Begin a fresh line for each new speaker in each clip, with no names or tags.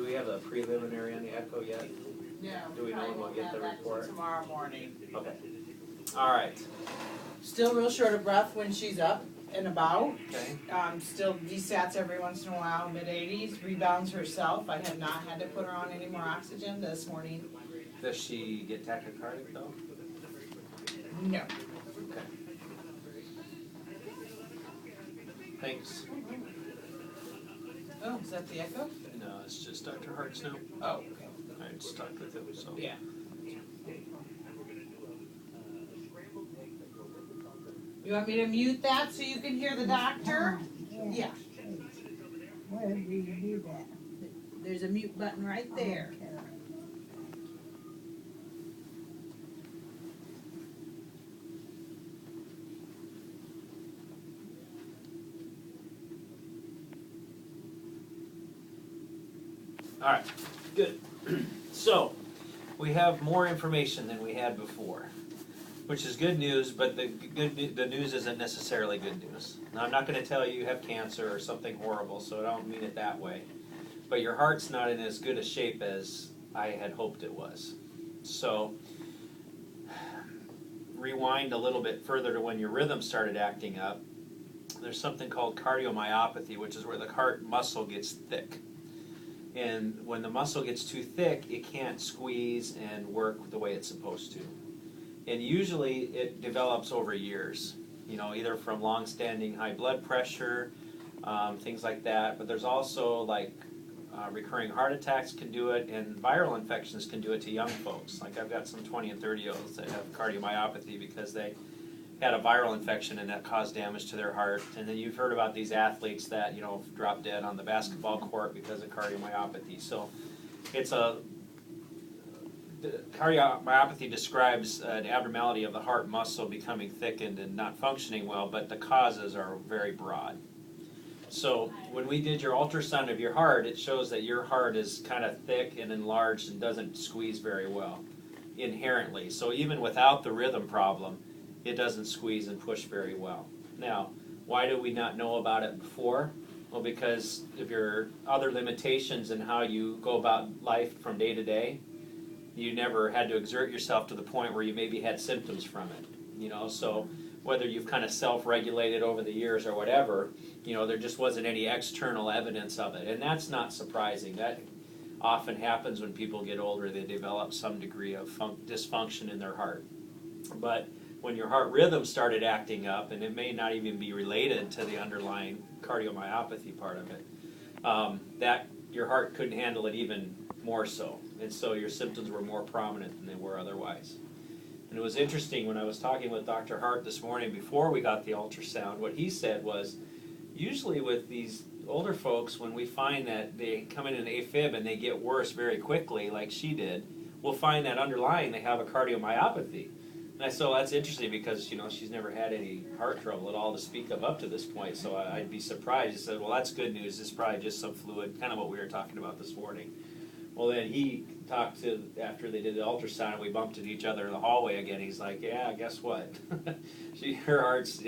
Do we have a preliminary on the echo yet?
No.
Do we know when we'll get the report?
Tomorrow morning.
Okay. All right.
Still real short of breath when she's up and about.
Okay.
Still desats every once in a while, mid-80s, rebounds herself. I have not had to put her on any more oxygen this morning.
Does she get tachycardic though?
No.
Okay. Thanks.
Oh, is that the echo?
No, it's just Dr. Hart's now.
Oh, okay.
I stuck with it, so.
Yeah. You want me to mute that so you can hear the doctor? Yeah.
Where do you do that?
There's a mute button right there.
All right, good. So, we have more information than we had before, which is good news, but the news isn't necessarily good news. Now, I'm not going to tell you have cancer or something horrible, so I don't mean it that way. But your heart's not in as good a shape as I had hoped it was. So, rewind a little bit further to when your rhythm started acting up. There's something called cardiomyopathy, which is where the heart muscle gets thick. And when the muscle gets too thick, it can't squeeze and work the way it's supposed to. And usually it develops over years, you know, either from long-standing high blood pressure, things like that. But there's also like recurring heart attacks can do it, and viral infections can do it to young folks. Like I've got some 20 and 30-year-olds that have cardiomyopathy because they had a viral infection and that caused damage to their heart. And then you've heard about these athletes that, you know, drop dead on the basketball court because of cardiomyopathy. So it's cardiomyopathy describes an abnormality of the heart muscle becoming thickened and not functioning well, but the causes are very broad. So when we did your ultrasound of your heart, it shows that your heart is kind of thick and enlarged and doesn't squeeze very well inherently. So even without the rhythm problem, it doesn't squeeze and push very well. Now, why do we not know about it before? Well, because of your other limitations in how you go about life from day to day, you never had to exert yourself to the point where you maybe had symptoms from it. You know, so whether you've kind of self-regulated over the years or whatever, you know, there just wasn't any external evidence of it. And that's not surprising. That often happens when people get older. They develop some degree of dysfunction in their heart. But when your heart rhythm started acting up, and it may not even be related to the underlying cardiomyopathy part of it, that your heart couldn't handle it even more so. And so your symptoms were more prominent than they were otherwise. And it was interesting when I was talking with Dr. Hart this morning before we got the ultrasound, what he said was, usually with these older folks, when we find that they come in an AFib and they get worse very quickly, like she did, we'll find that underlying they have a cardiomyopathy. And I said, well, that's interesting because, you know, she's never had any heart trouble at all to speak of up to this point, so I'd be surprised. He said, well, that's good news. It's probably just some fluid, kind of what we were talking about this morning. Well, then he talked to, after they did the ultrasound, and we bumped into each other in the hallway again. He's like, yeah, guess what? Her heart's,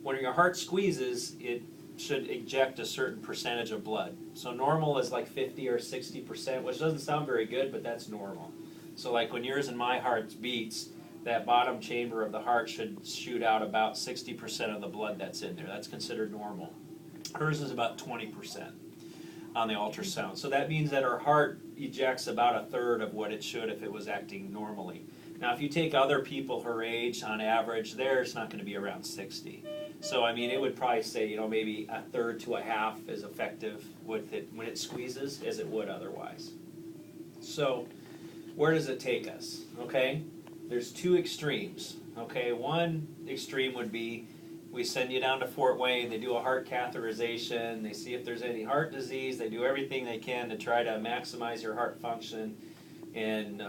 when your heart squeezes, it should eject a certain percentage of blood. So normal is like 50 or 60%, which doesn't sound very good, but that's normal. So like when yours and my heart beats, that bottom chamber of the heart should shoot out about 60% of the blood that's in there. That's considered normal. Hers is about 20% on the ultrasound. So that means that her heart ejects about a third of what it should if it was acting normally. Now, if you take other people her age, on average, theirs not going to be around 60. So, I mean, it would probably say, you know, maybe a third to a half as effective with it when it squeezes as it would otherwise. So, where does it take us? Okay? There's two extremes, okay? One extreme would be we send you down to Fort Wayne, they do a heart catheterization, they see if there's any heart disease, they do everything they can to try to maximize your heart function and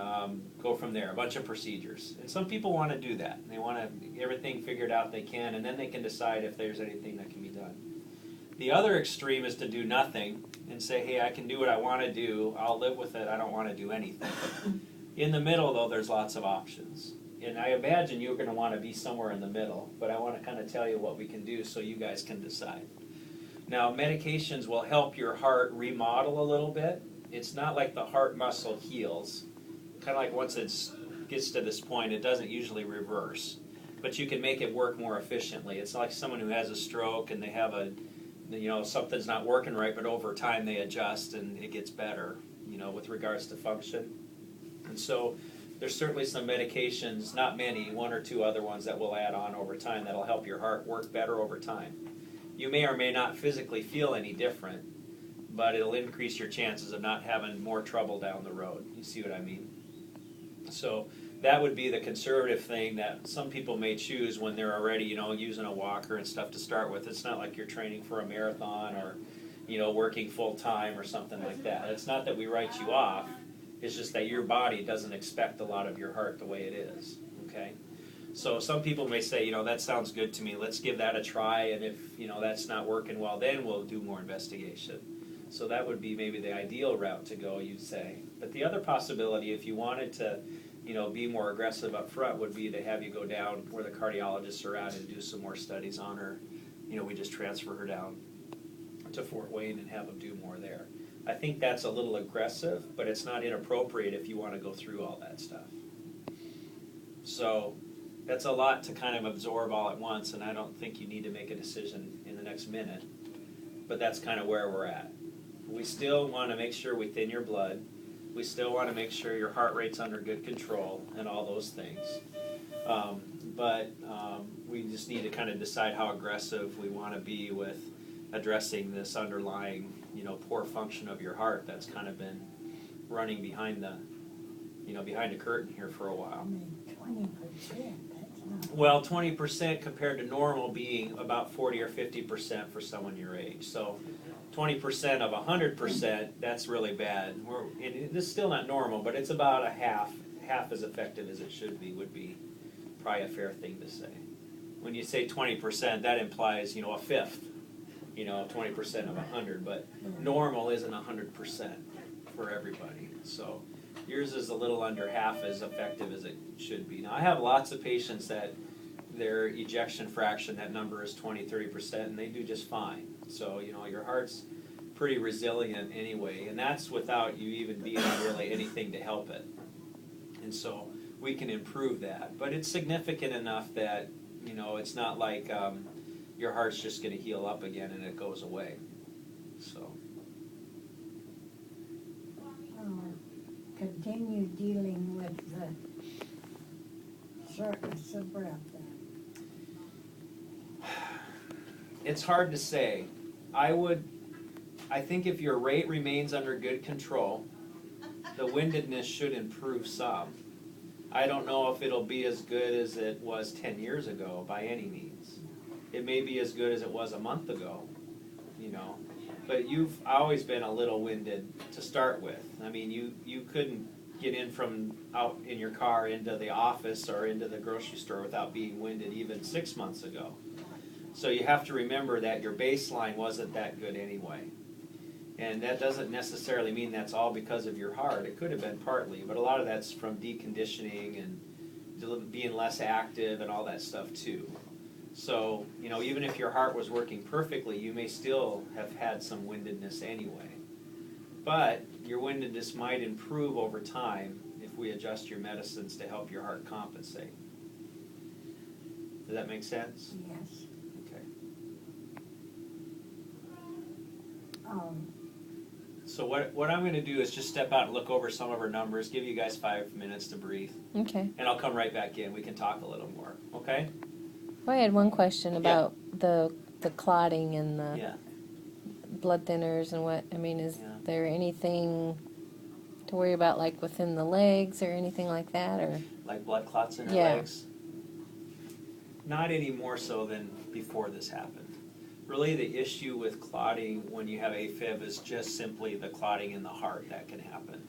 go from there, a bunch of procedures. And some people want to do that. They want to get everything figured out they can, and then they can decide if there's anything that can be done. The other extreme is to do nothing and say, hey, I can do what I want to do, I'll live with it, I don't want to do anything. In the middle, though, there's lots of options. And I imagine you're going to want to be somewhere in the middle, but I want to kind of tell you what we can do so you guys can decide. Now, medications will help your heart remodel a little bit it's not like the heart muscle heals. Kind of like once it gets to this point, it doesn't usually reverse. But you can make it work more efficiently. It's like someone who has a stroke and they have something's not working right, but over time they adjust and it gets better, with regards to function. And so there's certainly some medications, not many, one or two other ones that we'll add on over time that'll help your heart work better over time. You may or may not physically feel any different, but it'll increase your chances of not having more trouble down the road. You see what I mean? So that would be the conservative thing that some people may choose when they're already, using a walker and stuff to start with. It's not like you're training for a marathon or, working full time or something like that. It's not that we write you off. It's just that your body doesn't expect a lot of your heart the way it is, okay? So some people may say, that sounds good to me. Let's give that a try, and if, that's not working well, then we'll do more investigation. So that would be maybe the ideal route to go, you'd say. But the other possibility, if you wanted to, be more aggressive up front, would be to have you go down where the cardiologists are at and do some more studies on her. We just transfer her down to Fort Wayne and have them do more there. I think that's a little aggressive, but it's not inappropriate if you want to go through all that stuff. So that's a lot to kind of absorb all at once, and I don't think you need to make a decision in the next minute. But that's kind of where we're at. We still want to make sure we thin your blood. We still want to make sure your heart rate's under good control and all those things. But we just need to kind of decide how aggressive we want to be with addressing this underlying, poor function of your heart that's kind of been running behind the curtain here for a while.
20%, that's not.
Well, 20% compared to normal being about 40 or 50% for someone your age. So 20% of 100%, that's really bad. This is still not normal, but it's about a half as effective as it should be, would be probably a fair thing to say. When you say 20%, that implies, a fifth, 20% of 100, but normal isn't 100% for everybody. So yours is a little under half as effective as it should be. Now, I have lots of patients that their ejection fraction, that number is 20, 30%, and they do just fine. So, your heart's pretty resilient anyway, and that's without you even being on really anything to help it. And so we can improve that. But it's significant enough that, it's not like your heart's just going to heal up again and it goes away. So.
Continue dealing with the shortness of breath then.
It's hard to say. I think if your rate remains under good control, the windedness should improve some. I don't know if it'll be as good as it was 10 years ago by any means. It may be as good as it was a month ago, But you've always been a little winded to start with. I mean, you couldn't get in from out in your car into the office or into the grocery store without being winded even 6 months ago. So you have to remember that your baseline wasn't that good anyway. And that doesn't necessarily mean that's all because of your heart. It could have been partly, but a lot of that's from deconditioning and being less active and all that stuff too. So, even if your heart was working perfectly, you may still have had some windedness anyway. But your windedness might improve over time if we adjust your medicines to help your heart compensate. Does that make sense?
Yes.
Okay. So what I'm going to do is just step out and look over some of our numbers, give you guys 5 minutes to breathe.
Okay.
And I'll come right back in. We can talk a little more. Okay?
Well, I had one question about the clotting and the
Yeah.
blood thinners and what. I mean, is
Yeah.
there anything to worry about, like within the legs or anything like that, or?
Like blood clots in her
Yeah.
legs? Not any more so than before this happened. Really, the issue with clotting when you have AFib is just simply the clotting in the heart that can happen.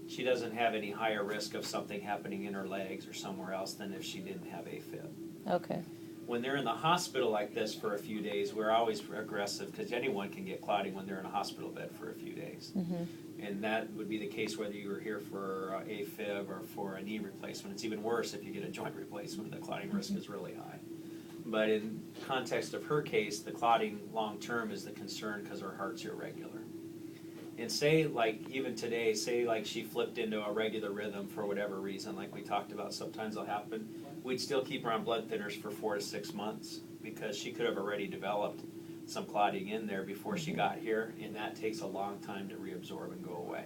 She doesn't have any higher risk of something happening in her legs or somewhere else than if she didn't have AFib.
Okay.
When they're in the hospital like this for a few days, we're always aggressive because anyone can get clotting when they're in a hospital bed for a few days.
Mm-hmm.
And that would be the case whether you were here for AFib or for a knee replacement. It's even worse if you get a joint replacement. The clotting risk is really high. But in context of her case, the clotting long term is the concern because her heart's irregular. And say like even today, say like she flipped into a regular rhythm for whatever reason, like we talked about, sometimes it'll happen. We'd still keep her on blood thinners for 4 to 6 months because she could have already developed some clotting in there before she got here, and that takes a long time to reabsorb and go away.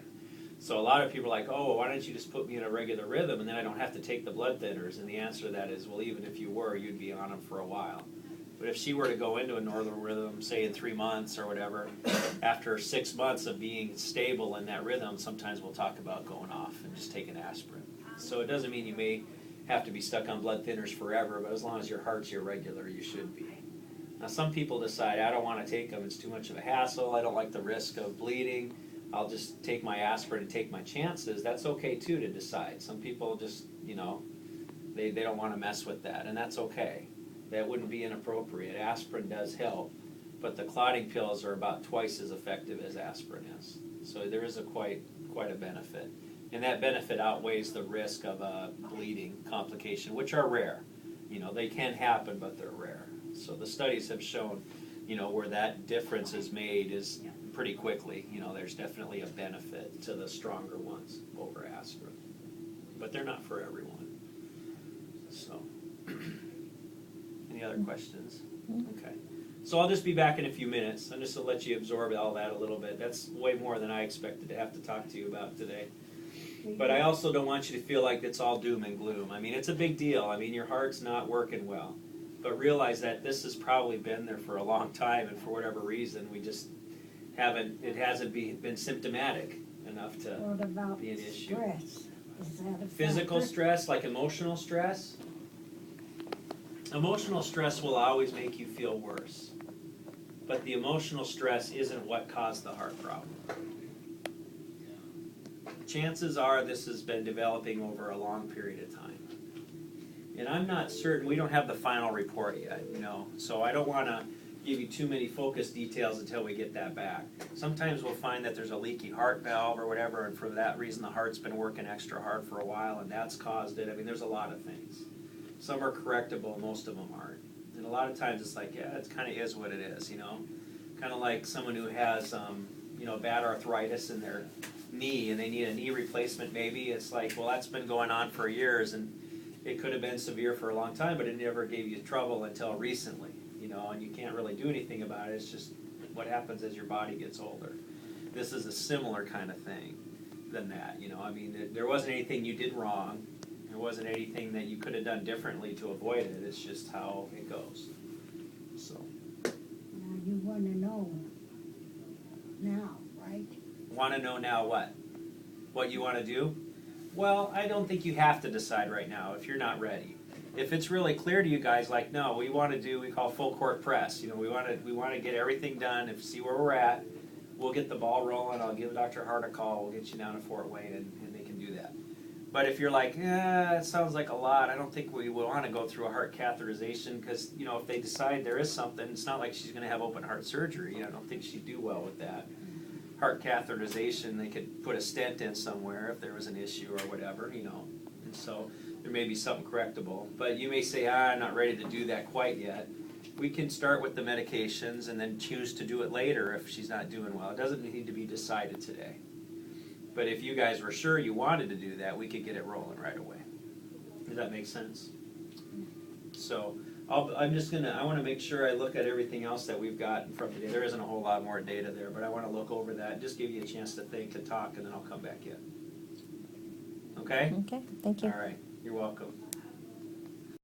So a lot of people are like, oh, why don't you just put me in a regular rhythm and then I don't have to take the blood thinners? And the answer to that is, well, even if you were, you'd be on them for a while. But if she were to go into a normal rhythm, say in 3 months or whatever, after 6 months of being stable in that rhythm, sometimes we'll talk about going off and just taking aspirin. So it doesn't mean you may have to be stuck on blood thinners forever, but as long as your heart's irregular, you should be. Now some people decide, I don't want to take them, it's too much of a hassle, I don't like the risk of bleeding, I'll just take my aspirin and take my chances. That's okay too to decide. Some people just, you know, they don't want to mess with that, and that's okay. That wouldn't be inappropriate. Aspirin does help, but the clotting pills are about twice as effective as aspirin is. So there is quite a benefit. And that benefit outweighs the risk of a bleeding complication, which are rare. You know, they can happen, but they're rare. So the studies have shown, you know, where that difference is made is pretty quickly. You know, there's definitely a benefit to the stronger ones over aspirin. But they're not for everyone. So, any other questions? Okay. So I'll just be back in a few minutes. I'm just to let you absorb all that a little bit. That's way more than I expected to have to talk to you about today. But I also don't want you to feel like it's all doom and gloom. I mean, it's a big deal. I mean, your heart's not working well. But realize that this has probably been there for a long time, and for whatever reason, we just it hasn't been symptomatic enough to
What about
be an issue.
stress? Is that a
Physical
factor?
stress, like emotional stress? Emotional stress will always make you feel worse. But the emotional stress isn't what caused the heart problem. Chances are this has been developing over a long period of time. And I'm not certain, we don't have the final report yet, you know, so I don't want to give you too many focus details until we get that back. Sometimes we'll find that there's a leaky heart valve or whatever, and for that reason the heart's been working extra hard for a while, and that's caused it. I mean, there's a lot of things. Some are correctable, most of them aren't. And a lot of times it's like, yeah, it kind of is what it is, you know. Kind of like someone who has, you know, bad arthritis in their knee and they need a knee replacement maybe. It's like, well, that's been going on for years, and it could have been severe for a long time, but it never gave you trouble until recently, you know, and you can't really do anything about it. It's just what happens as your body gets older. This is a similar kind of thing than that, you know. I mean, there wasn't anything you did wrong. There wasn't anything that you could have done differently to avoid it. It's just how it goes. So.
Now you want to know now, right?
Want to know now what? What you want to do? Well, I don't think you have to decide right now if you're not ready. If it's really clear to you guys, like, no, we want to do, we call full court press. You know, we want to get everything done and see where we're at. We'll get the ball rolling. I'll give Dr. Hart a call. We'll get you down to Fort Wayne, and they can do that. But if you're like, it sounds like a lot, I don't think we want to go through a heart catheterization because, you know, if they decide there is something, it's not like she's going to have open heart surgery. I don't think she'd do well with that. Heart catheterization, they could put a stent in somewhere if there was an issue or whatever, you know. And so there may be something correctable. But you may say, I'm not ready to do that quite yet. We can start with the medications and then choose to do it later if she's not doing well. It doesn't need to be decided today. But if you guys were sure you wanted to do that, we could get it rolling right away. Does that make sense? So I want to make sure I look at everything else that we've got from today. There isn't a whole lot more data there, but I want to look over that and just give you a chance to think, to talk, and then I'll come back in. Okay?
Okay, thank you.
All right. You're welcome.